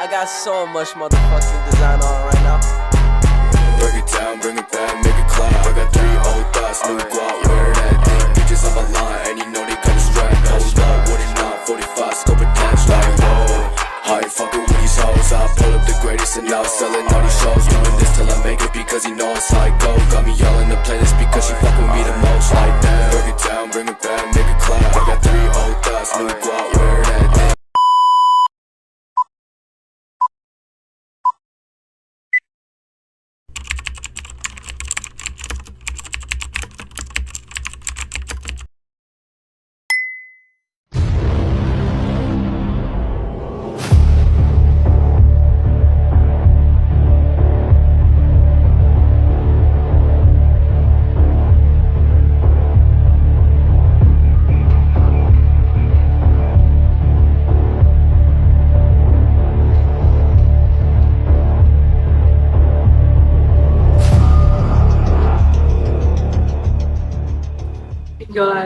I got so much motherfucking design on right now. Break it down, bring it back, make it clap. I got 3 old thoughts, new guap, where that thing. Bitches on my line, and you know they come strapped. Hold up, what it not, 45, scope attached, like whoa. I ain't fucking with these hoes, I pull up the greatest and now selling all these shows. Doing this till I make it because you know it's how it go. Got me all in the playlist because she fuck with me the most, like that. Break it down, bring it back, make it clap. I got 3 old thoughts, new guap, where that thing.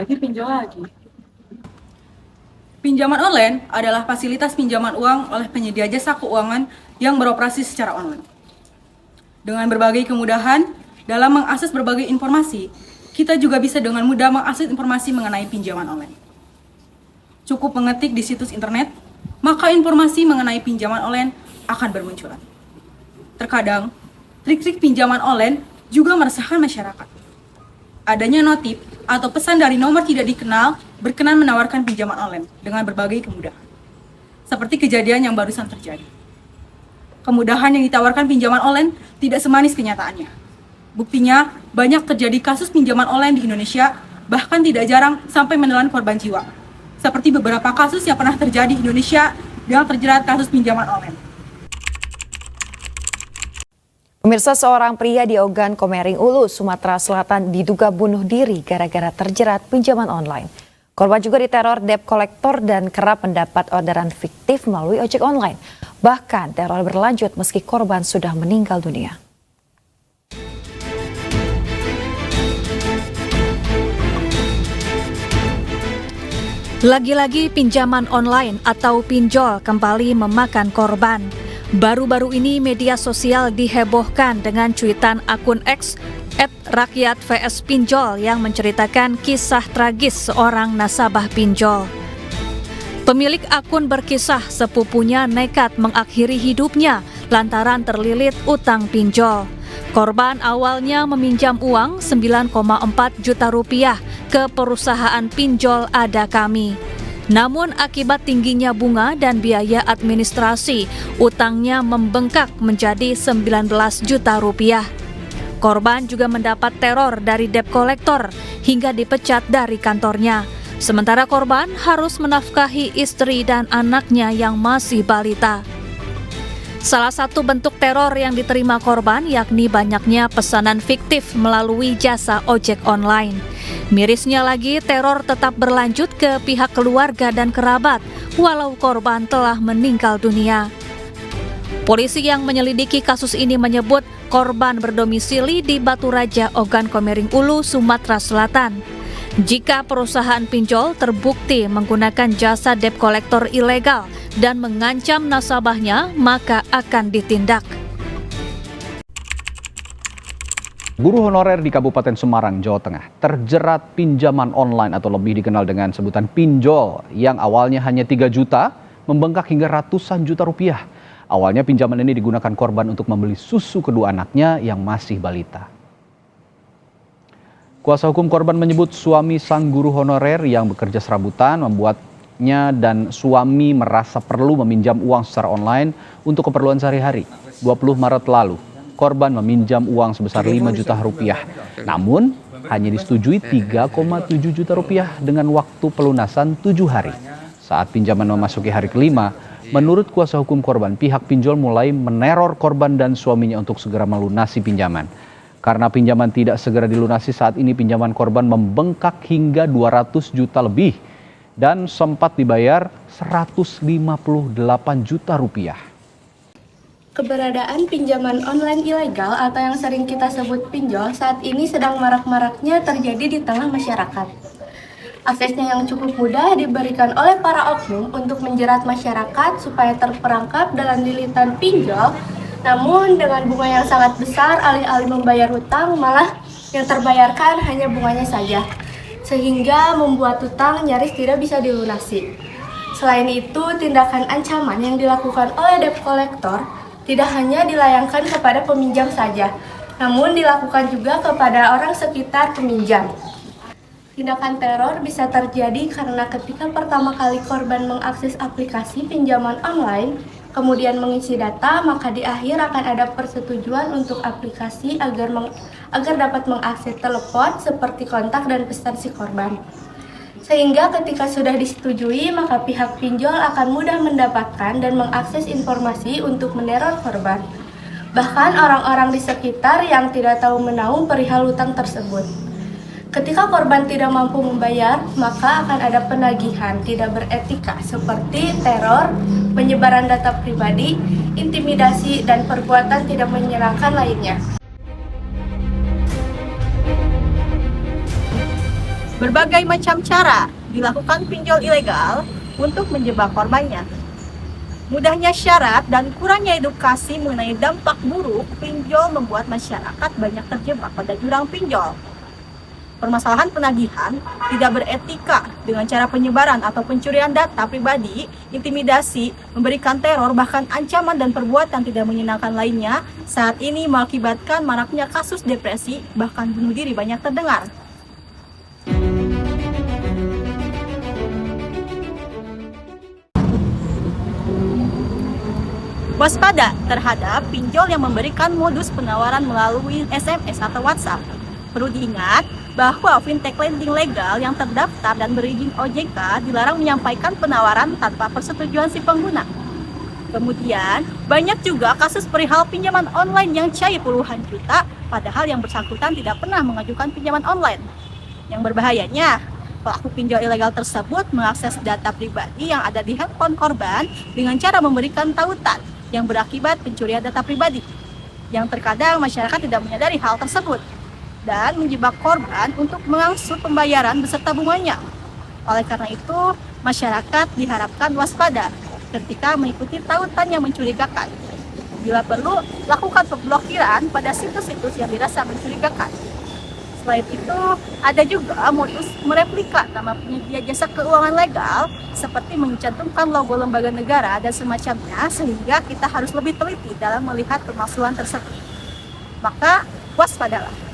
Pinjol lagi. Pinjaman online adalah fasilitas pinjaman uang oleh penyedia jasa keuangan yang beroperasi secara online. Dengan berbagai kemudahan dalam mengakses berbagai informasi, kita juga bisa dengan mudah mengakses informasi mengenai pinjaman online. Cukup mengetik di situs internet, maka informasi mengenai pinjaman online akan bermunculan. Terkadang, trik-trik pinjaman online juga meresahkan masyarakat. Adanya notif atau pesan dari nomor tidak dikenal berkenan menawarkan pinjaman online dengan berbagai kemudahan. Seperti kejadian yang barusan terjadi. Kemudahan yang ditawarkan pinjaman online tidak semanis kenyataannya. Buktinya, banyak terjadi kasus pinjaman online di Indonesia, bahkan tidak jarang sampai menelan korban jiwa. Seperti beberapa kasus yang pernah terjadi di Indonesia yang terjerat kasus pinjaman online. Pemirsa, seorang pria di Ogan Komering Ulu, Sumatera Selatan diduga bunuh diri gara-gara terjerat pinjaman online. Korban juga diteror debt collector dan kerap mendapat orderan fiktif melalui ojek online. Bahkan teror berlanjut meski korban sudah meninggal dunia. Lagi-lagi pinjaman online atau pinjol kembali memakan korban. Baru-baru ini media sosial dihebohkan dengan cuitan akun X @rakyat_vs_pinjol yang menceritakan kisah tragis seorang nasabah pinjol. Pemilik akun berkisah sepupunya nekat mengakhiri hidupnya lantaran terlilit utang pinjol. Korban awalnya meminjam uang 9,4 juta rupiah ke perusahaan pinjol Ada Kami. Namun akibat tingginya bunga dan biaya administrasi, utangnya membengkak menjadi 19 juta rupiah. Korban juga mendapat teror dari debt collector hingga dipecat dari kantornya. Sementara korban harus menafkahi istri dan anaknya yang masih balita. Salah satu bentuk teror yang diterima korban yakni banyaknya pesanan fiktif melalui jasa ojek online. Mirisnya lagi, teror tetap berlanjut ke pihak keluarga dan kerabat, walau korban telah meninggal dunia. Polisi yang menyelidiki kasus ini menyebut korban berdomisili di Batu Raja, Ogan Komering Ulu, Sumatera Selatan. Jika perusahaan pinjol terbukti menggunakan jasa debt collector ilegal dan mengancam nasabahnya, maka akan ditindak. Guru honorer di Kabupaten Semarang, Jawa Tengah terjerat pinjaman online atau lebih dikenal dengan sebutan pinjol yang awalnya hanya 3 juta membengkak hingga ratusan juta rupiah. Awalnya pinjaman ini digunakan korban untuk membeli susu kedua anaknya yang masih balita. Kuasa hukum korban menyebut suami sang guru honorer yang bekerja serabutan membuatnya dan suami merasa perlu meminjam uang secara online untuk keperluan sehari-hari. 20 Maret lalu, korban meminjam uang sebesar 5 juta rupiah. Namun, hanya disetujui 3,7 juta rupiah dengan waktu pelunasan 7 hari. Saat pinjaman memasuki hari kelima, menurut kuasa hukum korban, pihak pinjol mulai meneror korban dan suaminya untuk segera melunasi pinjaman. Karena pinjaman tidak segera dilunasi, saat ini pinjaman korban membengkak hingga 200 juta lebih dan sempat dibayar 158 juta rupiah. Keberadaan pinjaman online ilegal atau yang sering kita sebut pinjol saat ini sedang marak-maraknya terjadi di tengah masyarakat. Aksesnya yang cukup mudah diberikan oleh para oknum untuk menjerat masyarakat supaya terperangkap dalam lilitan pinjol. Namun dengan bunga yang sangat besar, alih-alih membayar hutang, malah yang terbayarkan hanya bunganya saja, sehingga membuat hutang nyaris tidak bisa dilunasi. Selain itu, tindakan ancaman yang dilakukan oleh debt collector tidak hanya dilayangkan kepada peminjam saja, namun dilakukan juga kepada orang sekitar peminjam. Tindakan teror bisa terjadi karena ketika pertama kali korban mengakses aplikasi pinjaman online, kemudian mengisi data, maka di akhir akan ada persetujuan untuk aplikasi agar dapat mengakses telepon seperti kontak dan pesan si korban. Sehingga ketika sudah disetujui, maka pihak pinjol akan mudah mendapatkan dan mengakses informasi untuk meneror korban. Bahkan orang-orang di sekitar yang tidak tahu menahu perihal hutang tersebut. Ketika korban tidak mampu membayar, maka akan ada penagihan tidak beretika seperti teror, penyebaran data pribadi, intimidasi, dan perbuatan tidak menyenangkan lainnya. Berbagai macam cara dilakukan pinjol ilegal untuk menjebak korbannya. Mudahnya syarat dan kurangnya edukasi mengenai dampak buruk pinjol membuat masyarakat banyak terjebak pada jurang pinjol. Permasalahan penagihan tidak beretika dengan cara penyebaran atau pencurian data pribadi, intimidasi, memberikan teror, bahkan ancaman dan perbuatan tidak menyenangkan lainnya saat ini mengakibatkan maraknya kasus depresi, bahkan bunuh diri banyak terdengar. Waspada terhadap pinjol yang memberikan modus penawaran melalui SMS atau WhatsApp. Perlu diingat bahwa fintech lending legal yang terdaftar dan berizin OJK dilarang menyampaikan penawaran tanpa persetujuan si pengguna. Kemudian, banyak juga kasus perihal pinjaman online yang cair puluhan juta, padahal yang bersangkutan tidak pernah mengajukan pinjaman online. Yang berbahayanya, pelaku pinjol ilegal tersebut mengakses data pribadi yang ada di handphone korban dengan cara memberikan tautan yang berakibat pencurian data pribadi, yang terkadang masyarakat tidak menyadari hal tersebut dan menjebak korban untuk mengangsur pembayaran beserta bunganya. Oleh karena itu, masyarakat diharapkan waspada ketika mengikuti tautan yang mencurigakan. Bila perlu, lakukan pemblokiran pada situs-situs yang dirasa mencurigakan. Selain itu, ada juga modus mereplika nama penyedia jasa keuangan legal seperti mencantumkan logo lembaga negara dan semacamnya, sehingga kita harus lebih teliti dalam melihat pemalsuan tersebut. Maka, waspadalah.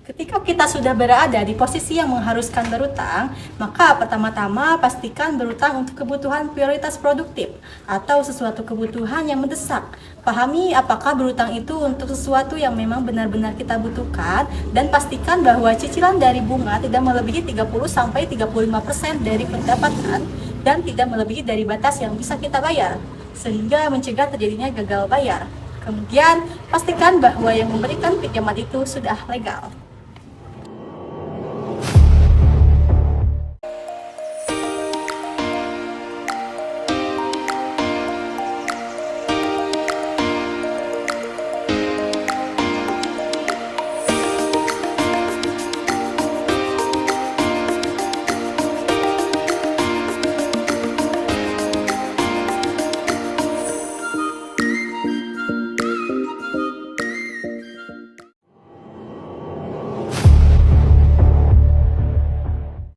Ketika kita sudah berada di posisi yang mengharuskan berutang, maka pertama-tama pastikan berutang untuk kebutuhan prioritas produktif atau sesuatu kebutuhan yang mendesak. Pahami apakah berutang itu untuk sesuatu yang memang benar-benar kita butuhkan, dan pastikan bahwa cicilan dari bunga tidak melebihi 30-35% dari pendapatan dan tidak melebihi dari batas yang bisa kita bayar, sehingga mencegah terjadinya gagal bayar. Kemudian, pastikan bahwa yang memberikan pinjaman itu sudah legal.